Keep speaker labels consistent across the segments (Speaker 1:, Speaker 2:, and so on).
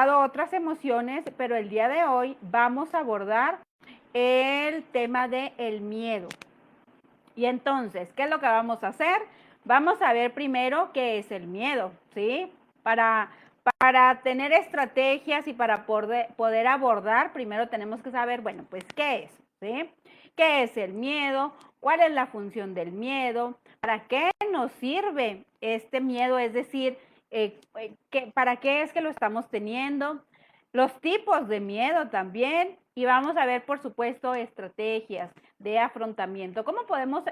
Speaker 1: abordado otras emociones, pero el día de hoy vamos a abordar el tema del miedo. Y entonces, ¿qué es lo que vamos a hacer? Vamos a ver primero qué es el miedo, ¿sí? Para tener estrategias y para poder abordar, primero tenemos que saber, bueno, pues, ¿qué es? ¿Sí? ¿Qué es el miedo? ¿Cuál es la función del miedo? ¿Para qué nos sirve este miedo? Es decir, ¿para qué es que lo estamos teniendo? Los tipos de miedo también. Y vamos a ver, por supuesto, estrategias de afrontamiento. ¿Cómo podemos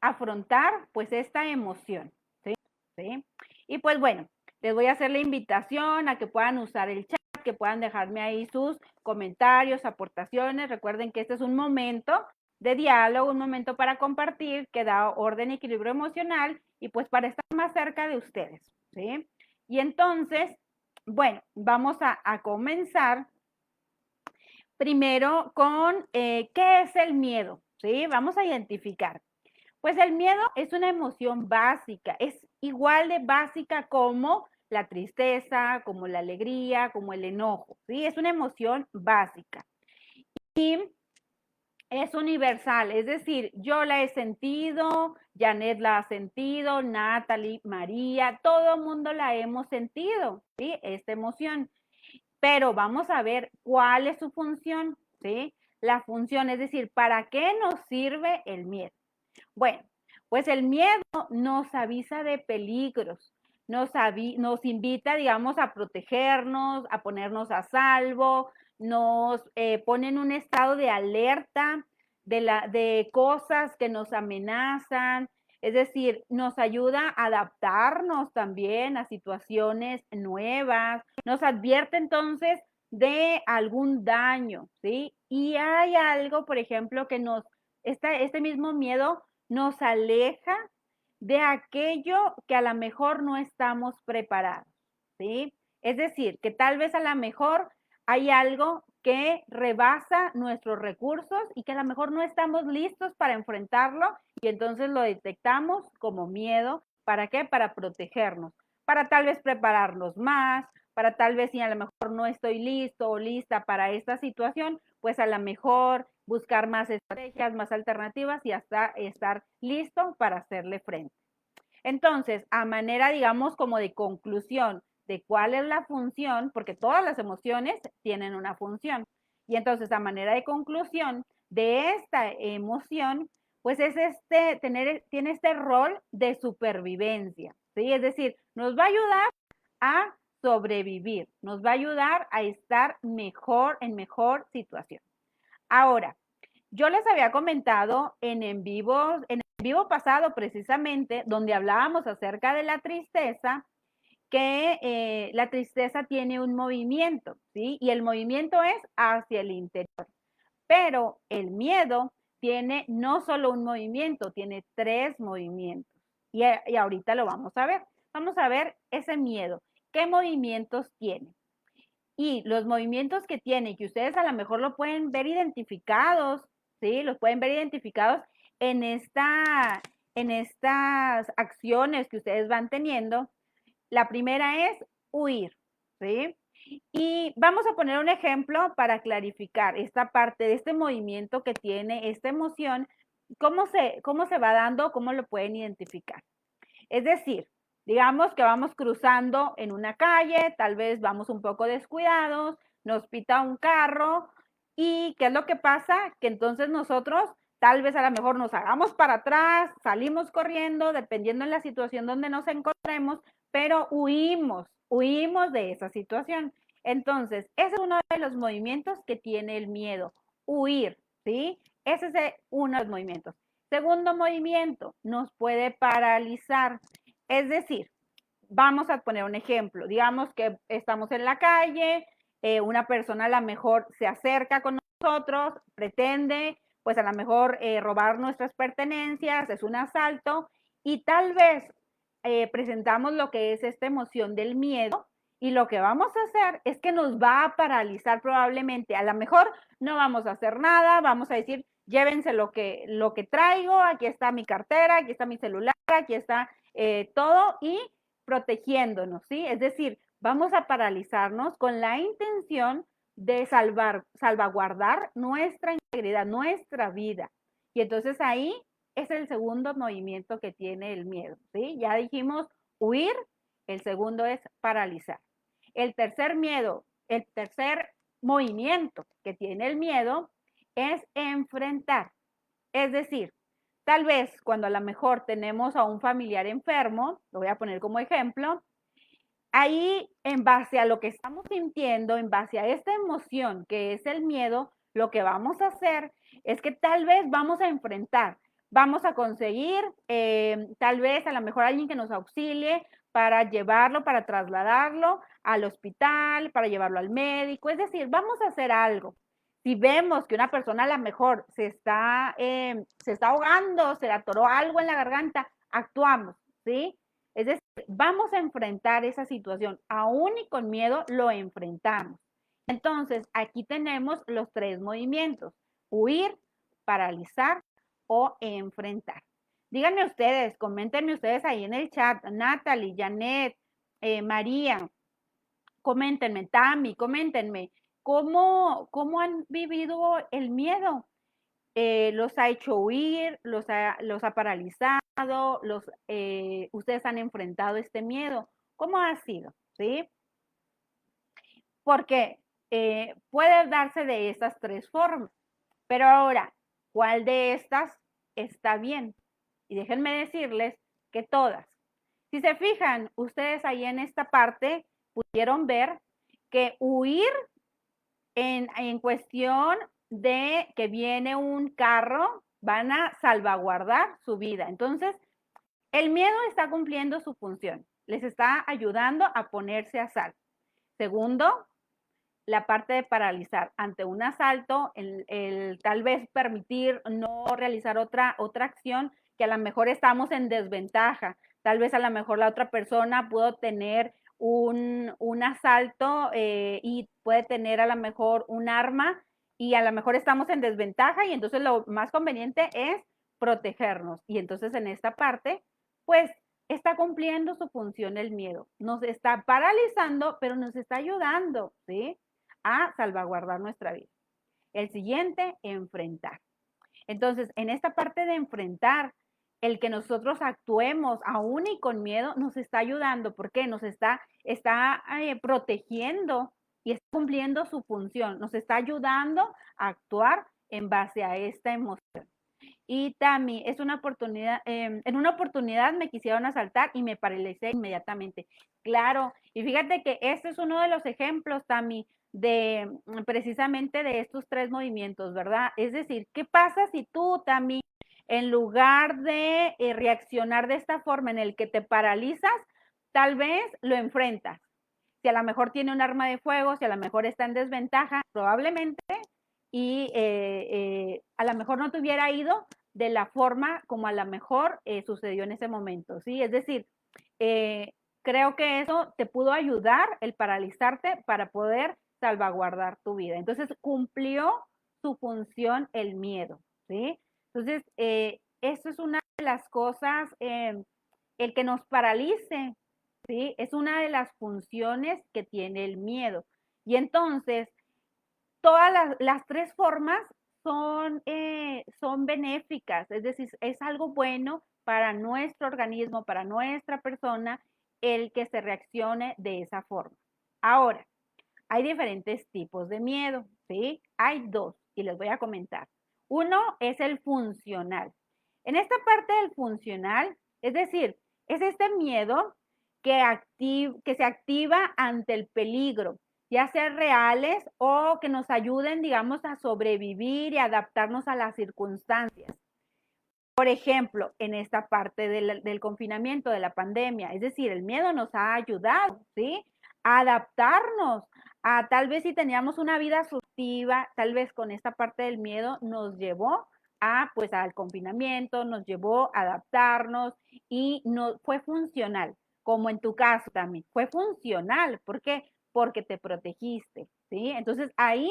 Speaker 1: afrontar pues esta emoción? ¿Sí? ¿Sí? Y pues bueno, les voy a hacer la invitación a que puedan usar el chat, que puedan dejarme ahí sus comentarios, aportaciones. Recuerden que este es un momento de diálogo, un momento para compartir, que da orden y equilibrio emocional y pues para estar más cerca de ustedes, ¿sí? Y entonces, bueno, vamos a comenzar primero con qué es el miedo, ¿sí? Vamos a identificar. Pues el miedo es una emoción básica, es igual de básica como la tristeza, como la alegría, como el enojo, ¿sí? Es una emoción básica. Y es universal, es decir, yo la he sentido, Janet la ha sentido, Natalie, María, todo el mundo la hemos sentido, ¿sí? Esta emoción. Pero vamos a ver cuál es su función, ¿sí? La función, es decir, ¿para qué nos sirve el miedo? Bueno, pues el miedo nos avisa de peligros, nos invita, digamos, a protegernos, a ponernos a salvo, nos pone en un estado de alerta de cosas que nos amenazan, es decir, nos ayuda a adaptarnos también a situaciones nuevas, nos advierte entonces de algún daño, ¿sí? Y hay algo, por ejemplo, que este mismo miedo nos aleja de aquello que a lo mejor no estamos preparados, ¿sí? Es decir, que tal vez a lo mejor hay algo que rebasa nuestros recursos y que a lo mejor no estamos listos para enfrentarlo y entonces lo detectamos como miedo. ¿Para qué? Para protegernos, para tal vez prepararnos más, para tal vez si a lo mejor no estoy listo o lista para esta situación, pues a lo mejor buscar más estrategias, más alternativas y hasta estar listo para hacerle frente. Entonces, a manera, digamos, como de conclusión de cuál es la función, porque todas las emociones tienen una función. Y entonces, a manera de conclusión de esta emoción, pues es tiene este rol de supervivencia, ¿sí? Es decir, nos va a ayudar a sobrevivir, nos va a ayudar a estar mejor, en mejor situación. Ahora, yo les había comentado en vivo pasado precisamente, donde hablábamos acerca de la tristeza, que la tristeza tiene un movimiento, ¿sí? Y el movimiento es hacia el interior. Pero el miedo tiene no solo un movimiento, tiene tres movimientos. Y ahorita lo vamos a ver. Vamos a ver ese miedo. ¿Qué movimientos tiene? Y los movimientos que tiene, que ustedes a lo mejor lo pueden ver identificados, ¿sí? Los pueden ver identificados en, en estas acciones que ustedes van teniendo. La primera es huir, ¿sí? Y vamos a poner un ejemplo para clarificar esta parte de este movimiento que tiene esta emoción, cómo se va dando, cómo lo pueden identificar. Es decir, digamos que vamos cruzando en una calle, tal vez vamos un poco descuidados, nos pita un carro y ¿qué es lo que pasa? Que entonces nosotros tal vez a lo mejor nos hagamos para atrás, salimos corriendo, dependiendo de la situación donde nos encontremos, pero huimos de esa situación. Entonces, ese es uno de los movimientos que tiene el miedo, huir, ¿sí? Ese es uno de los movimientos. Segundo movimiento, nos puede paralizar. Es decir, vamos a poner un ejemplo. Digamos que estamos en la calle, una persona a lo mejor se acerca con nosotros, pretende, pues a lo mejor robar nuestras pertenencias, es un asalto y tal vez presentamos lo que es esta emoción del miedo y lo que vamos a hacer es que nos va a paralizar probablemente. A lo mejor no vamos a hacer nada, vamos a decir, llévense lo que traigo, aquí está mi cartera, aquí está mi celular, aquí está todo y protegiéndonos, ¿sí? Es decir, vamos a paralizarnos con la intención de salvaguardar nuestra integridad, nuestra vida. Y entonces ahí es el segundo movimiento que tiene el miedo, ¿sí? Ya dijimos huir, el segundo es paralizar. El tercer miedo, el tercer movimiento que tiene el miedo es enfrentar. Es decir, tal vez cuando a lo mejor tenemos a un familiar enfermo, lo voy a poner como ejemplo, ahí en base a lo que estamos sintiendo, en base a esta emoción que es el miedo, lo que vamos a hacer es que tal vez vamos a enfrentar, vamos a conseguir tal vez a lo mejor alguien que nos auxilie para llevarlo, para trasladarlo al hospital, para llevarlo al médico, es decir, vamos a hacer algo. Si vemos que una persona a lo mejor se está ahogando, se le atoró algo en la garganta, actuamos, ¿sí? Es decir, vamos a enfrentar esa situación, aún y con miedo lo enfrentamos. Entonces, aquí tenemos los tres movimientos, huir, paralizar o enfrentar. Díganme ustedes, coméntenme ustedes ahí en el chat, Natalie, Janet, María, coméntenme, Tami, coméntenme, ¿cómo han vivido el miedo? Los ha hecho huir, los ha paralizado, ustedes han enfrentado este miedo. ¿Cómo ha sido? ¿Sí? Porque puede darse de estas tres formas. Pero ahora, ¿cuál de estas está bien? Y déjenme decirles que todas. Si se fijan, ustedes ahí en esta parte pudieron ver que huir en cuestión de que viene un carro, van a salvaguardar su vida. Entonces, el miedo está cumpliendo su función, les está ayudando a ponerse a salvo. Segundo, la parte de paralizar ante un asalto, el tal vez permitir no realizar otra acción que a lo mejor estamos en desventaja. Tal vez a lo mejor la otra persona pudo tener un asalto y puede tener a lo mejor un arma y a lo mejor estamos en desventaja y entonces lo más conveniente es protegernos. Y entonces en esta parte, pues está cumpliendo su función el miedo. Nos está paralizando, pero nos está ayudando, ¿sí? A salvaguardar nuestra vida. El siguiente, enfrentar. Entonces, en esta parte de enfrentar, el que nosotros actuemos aún y con miedo nos está ayudando. ¿Por qué? Nos está protegiendo y está cumpliendo su función. Nos está ayudando a actuar en base a esta emoción. Y Tami, es una oportunidad, en una oportunidad me quisieron asaltar y me paralicé inmediatamente. Claro, y fíjate que este es uno de los ejemplos, Tami, de precisamente de estos tres movimientos, ¿verdad? Es decir, ¿qué pasa si tú, Tami, en lugar de reaccionar de esta forma en el que te paralizas, tal vez lo enfrentas? Si a lo mejor tiene un arma de fuego, si a lo mejor está en desventaja, probablemente y a lo mejor no te hubiera ido de la forma como a lo mejor sucedió en ese momento, ¿sí? Es decir, creo que eso te pudo ayudar el paralizarte para poder salvaguardar tu vida. Entonces cumplió su función el miedo, ¿sí? Entonces, esto es una de las cosas, el que nos paralice, ¿sí? Es una de las funciones que tiene el miedo. Y entonces, todas las tres formas son benéficas, es decir, es algo bueno para nuestro organismo, para nuestra persona, el que se reaccione de esa forma. Ahora, hay diferentes tipos de miedo, ¿sí? Hay dos y les voy a comentar. Uno es el funcional. En esta parte del funcional, es decir, es este miedo que se activa ante el peligro, ya sea reales o que nos ayuden, digamos, a sobrevivir y adaptarnos a las circunstancias. Por ejemplo, en esta parte del confinamiento, de la pandemia, es decir, el miedo nos ha ayudado, ¿sí? A adaptarnos, a tal vez si teníamos una vida asustiva, tal vez con esta parte del miedo nos llevó pues al confinamiento, nos llevó a adaptarnos y no fue funcional, como en tu caso también, fue funcional, ¿por qué? Porque te protegiste, ¿sí? Entonces ahí,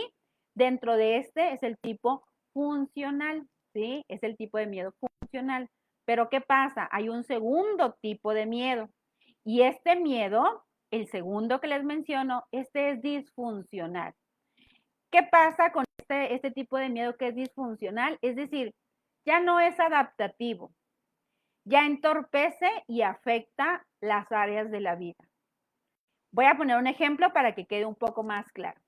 Speaker 1: dentro de este es el tipo funcional, ¿sí? Es el tipo de miedo funcional. Pero ¿qué pasa? Hay un segundo tipo de miedo y este miedo el segundo que les menciono, este es disfuncional. ¿Qué pasa con este tipo de miedo que es disfuncional? Es decir, ya no es adaptativo, ya entorpece y afecta las áreas de la vida. Voy a poner un ejemplo para que quede un poco más claro.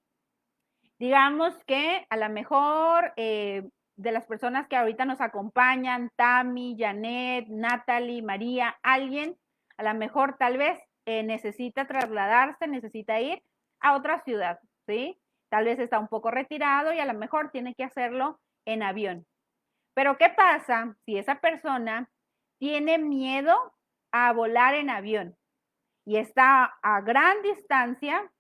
Speaker 1: Digamos que a lo mejor de las personas que ahorita nos acompañan, Tami, Janet, Natalie, María, alguien, a lo mejor tal vez necesita trasladarse, necesita ir a otra ciudad, ¿sí? Tal vez está un poco retirado y a lo mejor tiene que hacerlo en avión. Pero ¿qué pasa si esa persona tiene miedo a volar en avión y está a gran distancia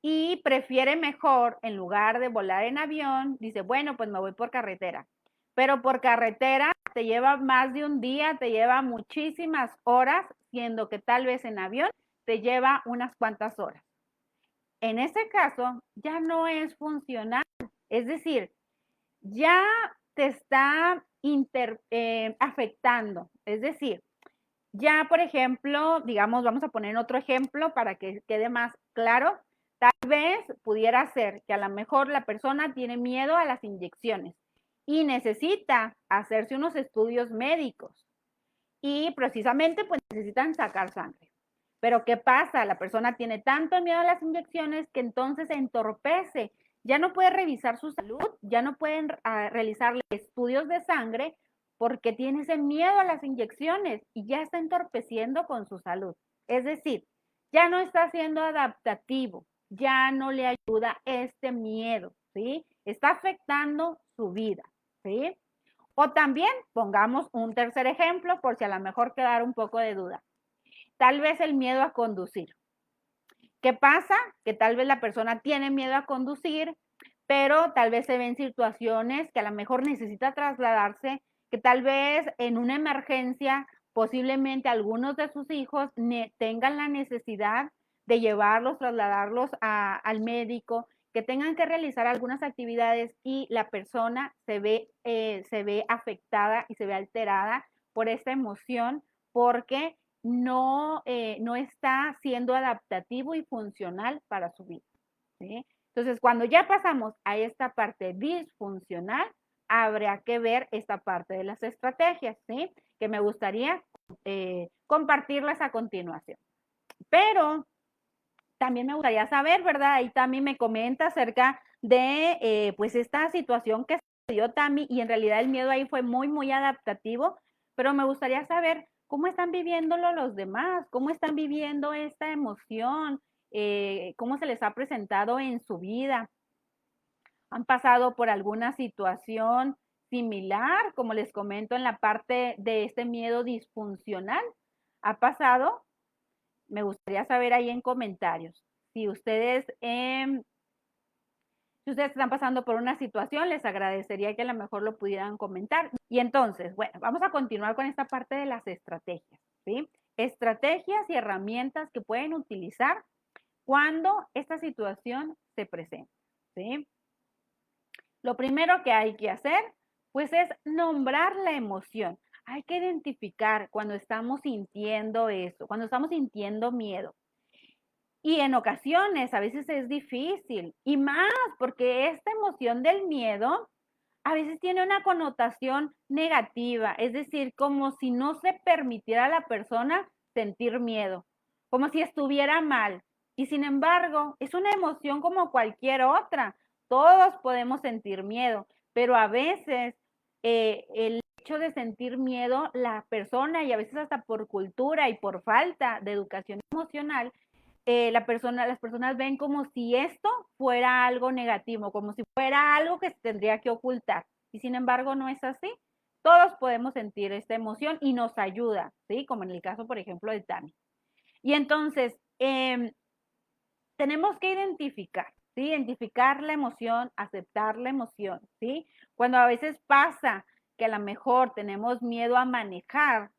Speaker 1: y prefiere mejor, en lugar de volar en avión, dice, bueno, pues me voy por carretera? Pero por carretera te lleva más de un día, te lleva muchísimas horas, siendo que tal vez en avión te lleva unas cuantas horas. En ese caso, ya no es funcional. Es decir, ya te está afectando. Es decir, ya, por ejemplo, digamos, vamos a poner otro ejemplo para que quede más claro. Tal vez pudiera ser que a lo mejor la persona tiene miedo a las inyecciones y necesita hacerse unos estudios médicos y precisamente pues necesitan sacar sangre. Pero ¿qué pasa? La persona tiene tanto miedo a las inyecciones que entonces se entorpece. Ya no puede revisar su salud, ya no pueden realizarle estudios de sangre porque tiene ese miedo a las inyecciones y ya está entorpeciendo con su salud. Es decir, ya no está siendo adaptativo, ya no le ayuda este miedo, ¿sí? Está afectando su vida, ¿sí? O también pongamos un tercer ejemplo por si a lo mejor quedara un poco de duda. Tal vez el miedo a conducir. ¿Qué pasa? Que tal vez la persona tiene miedo a conducir, pero tal vez se ve en situaciones que a lo mejor necesita trasladarse, que tal vez en una emergencia posiblemente algunos de sus hijos tengan la necesidad de llevarlos, trasladarlos al médico, que tengan que realizar algunas actividades y la persona se ve afectada y se ve alterada por esta emoción porque no está siendo adaptativo y funcional para su vida, ¿sí? Entonces, cuando ya pasamos a esta parte disfuncional, habría que ver esta parte de las estrategias, ¿sí? Que me gustaría compartirlas a continuación. Pero también me gustaría saber, ¿verdad? Ahí Tami me comenta acerca de pues esta situación que se dio Tami y en realidad el miedo ahí fue muy, muy adaptativo, pero me gustaría saber cómo están viviéndolo los demás, cómo están viviendo esta emoción, cómo se les ha presentado en su vida. ¿Han pasado por alguna situación similar, como les comento en la parte de este miedo disfuncional? ¿Ha pasado? Me gustaría saber ahí en comentarios. Si ustedes, si ustedes están pasando por una situación, les agradecería que a lo mejor lo pudieran comentar. Y entonces, bueno, vamos a continuar con esta parte de las estrategias, ¿sí? Estrategias y herramientas que pueden utilizar cuando esta situación se presenta, ¿sí? Lo primero que hay que hacer, pues, es nombrar la emoción. Hay que identificar cuando estamos sintiendo eso, cuando estamos sintiendo miedo. Y en ocasiones a veces es difícil y más porque esta emoción del miedo a veces tiene una connotación negativa, es decir, como si no se permitiera a la persona sentir miedo, como si estuviera mal. Y sin embargo, es una emoción como cualquier otra. Todos podemos sentir miedo, pero a veces el hecho de sentir miedo, la persona, y a veces hasta por cultura y por falta de educación emocional, las personas ven como si esto fuera algo negativo, como si fuera algo que se tendría que ocultar. Y sin embargo, no es así. Todos podemos sentir esta emoción y nos ayuda, ¿sí? Como en el caso, por ejemplo, de Tami. Y entonces, tenemos que identificar, ¿sí? Identificar la emoción, aceptar la emoción, ¿sí? Cuando a veces pasa que a lo mejor tenemos miedo a manejar,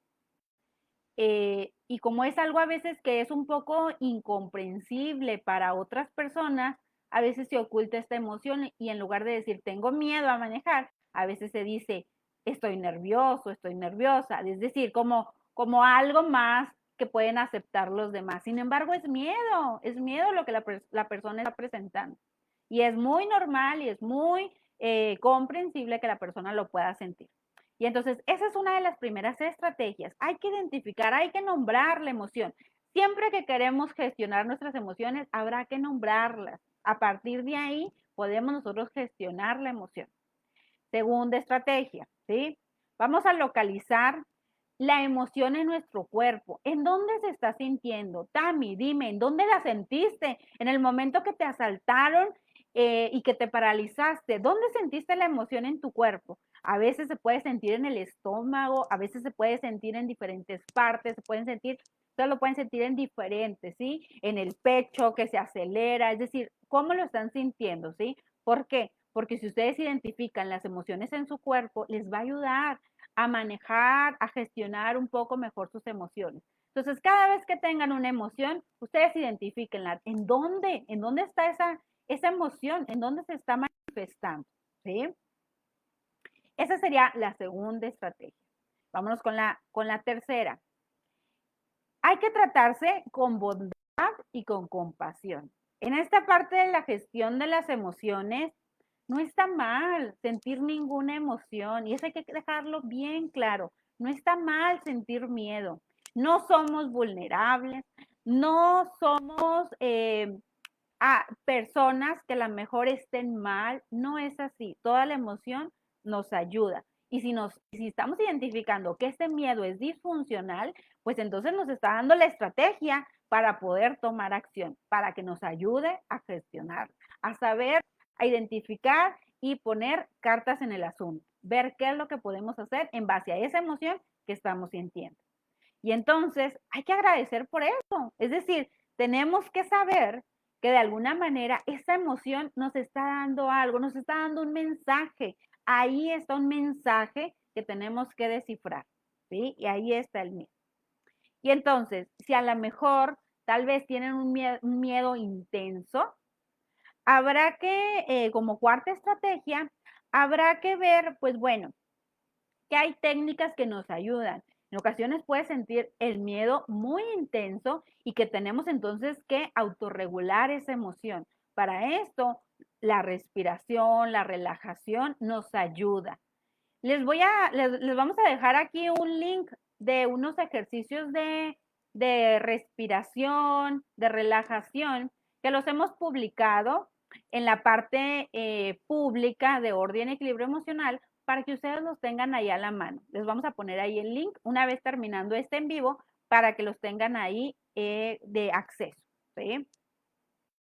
Speaker 1: y como es algo a veces que es un poco incomprensible para otras personas, a veces se oculta esta emoción y en lugar de decir tengo miedo a manejar, a veces se dice estoy nervioso, estoy nerviosa, es decir, como algo más que pueden aceptar los demás. Sin embargo, es miedo lo que la persona está presentando. Y es muy normal y es muy comprensible que la persona lo pueda sentir. Y entonces, esa es una de las primeras estrategias. Hay que identificar, hay que nombrar la emoción. Siempre que queremos gestionar nuestras emociones, habrá que nombrarlas. A partir de ahí, podemos nosotros gestionar la emoción. Segunda estrategia, ¿sí? Vamos a localizar la emoción en nuestro cuerpo. ¿En dónde se está sintiendo? Tami, dime, ¿en dónde la sentiste? En el momento que te asaltaron y que te paralizaste, ¿dónde sentiste la emoción en tu cuerpo? A veces se puede sentir en el estómago, a veces se puede sentir en diferentes partes, ustedes lo pueden sentir en diferentes, ¿sí? En el pecho que se acelera, es decir, ¿cómo lo están sintiendo, sí? ¿Por qué? Porque si ustedes identifican las emociones en su cuerpo, les va a ayudar a manejar, a gestionar un poco mejor sus emociones. Entonces, cada vez que tengan una emoción, ustedes identifíquenla. ¿En dónde está esa emoción? ¿En dónde se está manifestando? ¿Sí? Esa sería la segunda estrategia. Vámonos con la tercera. Hay que tratarse con bondad y con compasión. En esta parte de la gestión de las emociones, no está mal sentir ninguna emoción y eso hay que dejarlo bien claro. No está mal sentir miedo. No somos vulnerables, no somos personas que a lo mejor estén mal. No es así. Toda la emoción nos ayuda. Y si estamos identificando que este miedo es disfuncional, pues entonces nos está dando la estrategia para poder tomar acción, para que nos ayude a gestionar, a saber, a identificar y poner cartas en el asunto, ver qué es lo que podemos hacer en base a esa emoción que estamos sintiendo. Y entonces hay que agradecer por eso. Es decir, tenemos que saber que de alguna manera esa emoción nos está dando algo, nos está dando un mensaje. Ahí está un mensaje que tenemos que descifrar, ¿sí? Y ahí está el miedo. Y entonces, si a lo mejor tal vez tienen un miedo intenso, habrá que, como cuarta estrategia, habrá que ver, pues bueno, que hay técnicas que nos ayudan. En ocasiones puedes sentir el miedo muy intenso y que tenemos entonces que autorregular esa emoción. Para esto, la respiración, la relajación nos ayuda. Les vamos a dejar aquí un link de unos ejercicios de respiración, de relajación, que los hemos publicado en la parte pública de Orden y Equilibrio Emocional para que ustedes los tengan ahí a la mano. Les vamos a poner ahí el link una vez terminando este en vivo para que los tengan ahí de acceso. ¿Sí?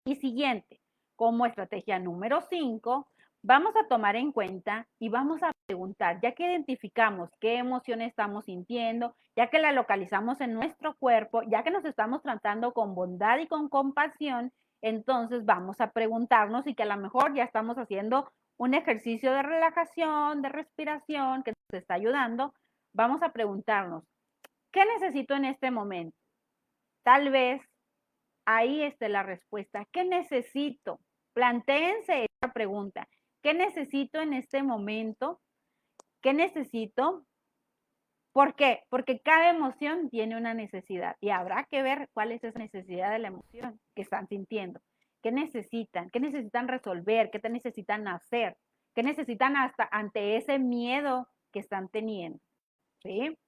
Speaker 1: Y siguiente, como estrategia número 5, vamos a tomar en cuenta y vamos a preguntar, ya que identificamos qué emoción estamos sintiendo, ya que la localizamos en nuestro cuerpo, ya que nos estamos tratando con bondad y con compasión, entonces vamos a preguntarnos y que a lo mejor ya estamos haciendo un ejercicio de relajación, de respiración que nos está ayudando, vamos a preguntarnos, ¿qué necesito en este momento? Tal vez ahí está la respuesta. ¿Qué necesito? Plantéense esta pregunta. ¿Qué necesito en este momento? ¿Qué necesito? ¿Por qué? Porque cada emoción tiene una necesidad y habrá que ver cuál es esa necesidad de la emoción que están sintiendo. ¿Qué necesitan? ¿Qué necesitan resolver? ¿Qué te necesitan hacer? ¿Qué necesitan hasta ante ese miedo que están teniendo? ¿Sí?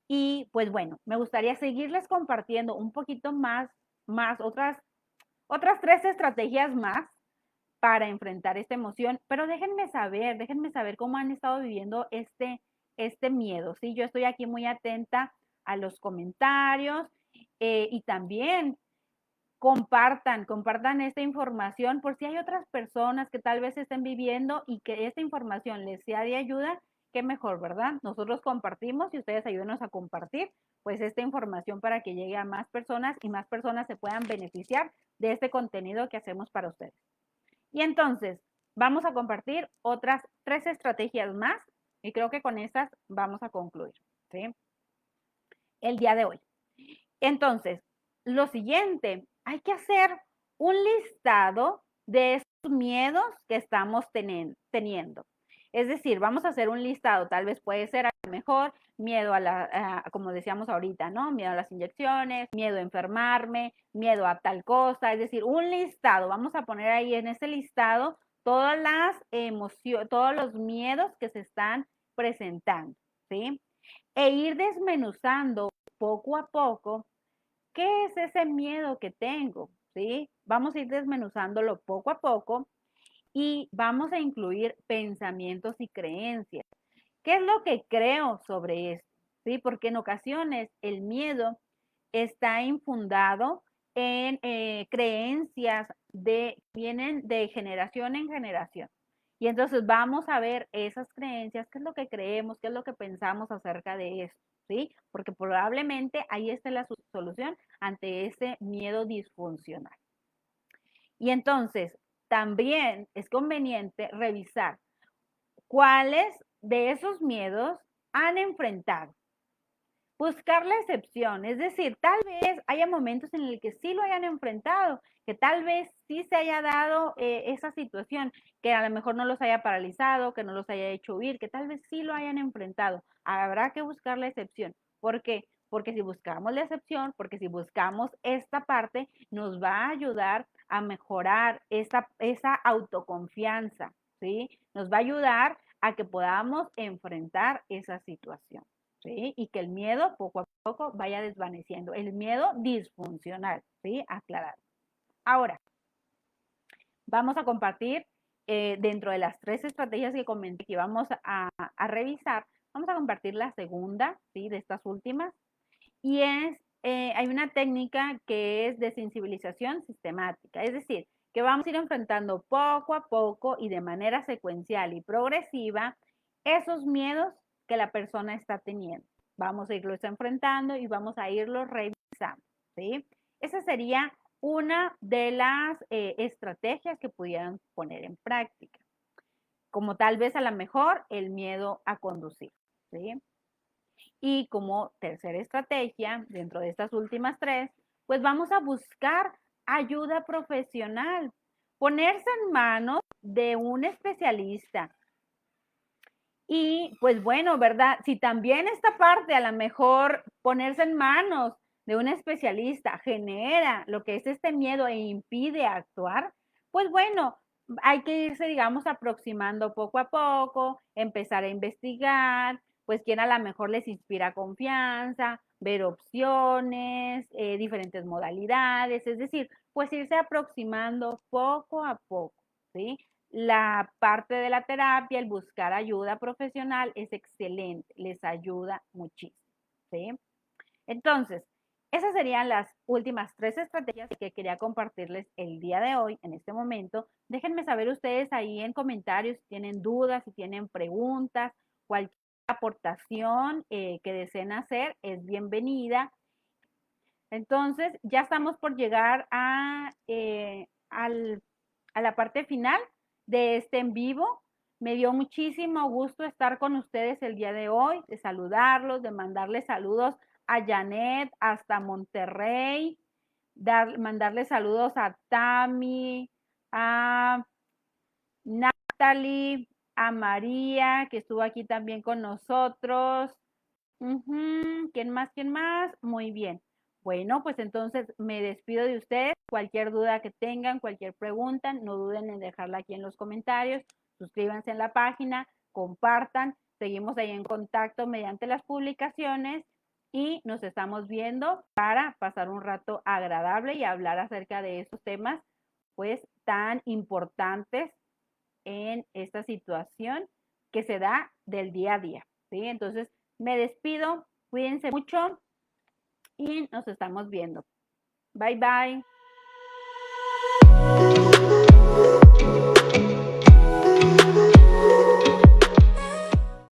Speaker 1: Y pues bueno, me gustaría seguirles compartiendo un poquito más otras 3 estrategias más para enfrentar esta emoción, pero déjenme saber cómo han estado viviendo este miedo, ¿sí? Yo estoy aquí muy atenta a los comentarios y también compartan esta información por si hay otras personas que tal vez estén viviendo y que esta información les sea de ayuda, qué mejor, ¿verdad? Nosotros compartimos y ustedes ayúdenos a compartir pues esta información para que llegue a más personas y más personas se puedan beneficiar de este contenido que hacemos para ustedes. Y entonces, vamos a compartir otras 3 estrategias más y creo que con estas vamos a concluir, ¿sí? El día de hoy. Entonces, lo siguiente, hay que hacer un listado de esos miedos que estamos teniendo. Es decir, vamos a hacer un listado, tal vez puede ser a lo mejor miedo como decíamos ahorita, ¿no? Miedo a las inyecciones, miedo a enfermarme, miedo a tal cosa, es decir, un listado, vamos a poner ahí en ese listado todas las emociones, todos los miedos que se están presentando, ¿sí? E ir desmenuzando poco a poco qué es ese miedo que tengo, ¿sí? Vamos a ir desmenuzándolo poco a poco y vamos a incluir pensamientos y creencias. ¿Qué es lo que creo sobre esto? ¿Sí? Porque en ocasiones el miedo está infundado en creencias que vienen de generación en generación. Y entonces vamos a ver esas creencias, qué es lo que creemos, qué es lo que pensamos acerca de eso, ¿sí? Porque probablemente ahí esté la solución ante ese miedo disfuncional. Y entonces también es conveniente revisar cuáles de esos miedos han enfrentado. Buscar la excepción, es decir, tal vez haya momentos en el que sí lo hayan enfrentado, que tal vez sí se haya dado esa situación, que a lo mejor no los haya paralizado, que no los haya hecho huir, que tal vez sí lo hayan enfrentado. Habrá que buscar la excepción. ¿Por qué? Porque si buscamos la excepción, porque si buscamos esta parte, nos va a ayudar a mejorar esa autoconfianza, ¿sí? Nos va a ayudar a que podamos enfrentar esa situación. ¿Sí? Y que el miedo poco a poco vaya desvaneciendo. El miedo disfuncional, ¿sí? Aclarar. Ahora, vamos a compartir dentro de las 3 estrategias que comenté que vamos a revisar, vamos a compartir la segunda, ¿sí? De estas últimas. Y hay una técnica que es de sensibilización sistemática, es decir, que vamos a ir enfrentando poco a poco y de manera secuencial y progresiva esos miedos que la persona está teniendo. Vamos a irlos enfrentando y vamos a irlos revisando, ¿sí? Esa sería una de las estrategias que pudieran poner en práctica, como tal vez a lo mejor el miedo a conducir, ¿sí? Y como tercera estrategia, dentro de estas últimas 3, pues vamos a buscar ayuda profesional, ponerse en manos de un especialista. Y pues bueno, ¿verdad? Si también esta parte, a lo mejor ponerse en manos de un especialista genera lo que es este miedo e impide actuar, pues bueno, hay que irse, digamos, aproximando poco a poco, empezar a investigar, pues quién a lo mejor les inspira confianza, ver opciones, diferentes modalidades, es decir, pues irse aproximando poco a poco, ¿sí? La parte de la terapia, el buscar ayuda profesional es excelente, les ayuda muchísimo, ¿sí? Entonces, esas serían las últimas 3 estrategias que quería compartirles el día de hoy, en este momento. Déjenme saber ustedes ahí en comentarios si tienen dudas, si tienen preguntas, cualquier aportación que deseen hacer es bienvenida. Entonces, ya estamos por llegar a la parte final de este en vivo. Me dio muchísimo gusto estar con ustedes el día de hoy, de saludarlos, de mandarles saludos a Janet hasta Monterrey, mandarles saludos a Tami, a Natalie, a María, que estuvo aquí también con nosotros. ¿Quién más? ¿Quién más? Muy bien. Bueno, pues entonces me despido de ustedes. Cualquier duda que tengan, cualquier pregunta, no duden en dejarla aquí en los comentarios. Suscríbanse en la página, compartan. Seguimos ahí en contacto mediante las publicaciones y nos estamos viendo para pasar un rato agradable y hablar acerca de estos temas, pues tan importantes en esta situación que se da del día a día, ¿sí? Entonces, me despido, cuídense mucho y nos estamos viendo. Bye bye.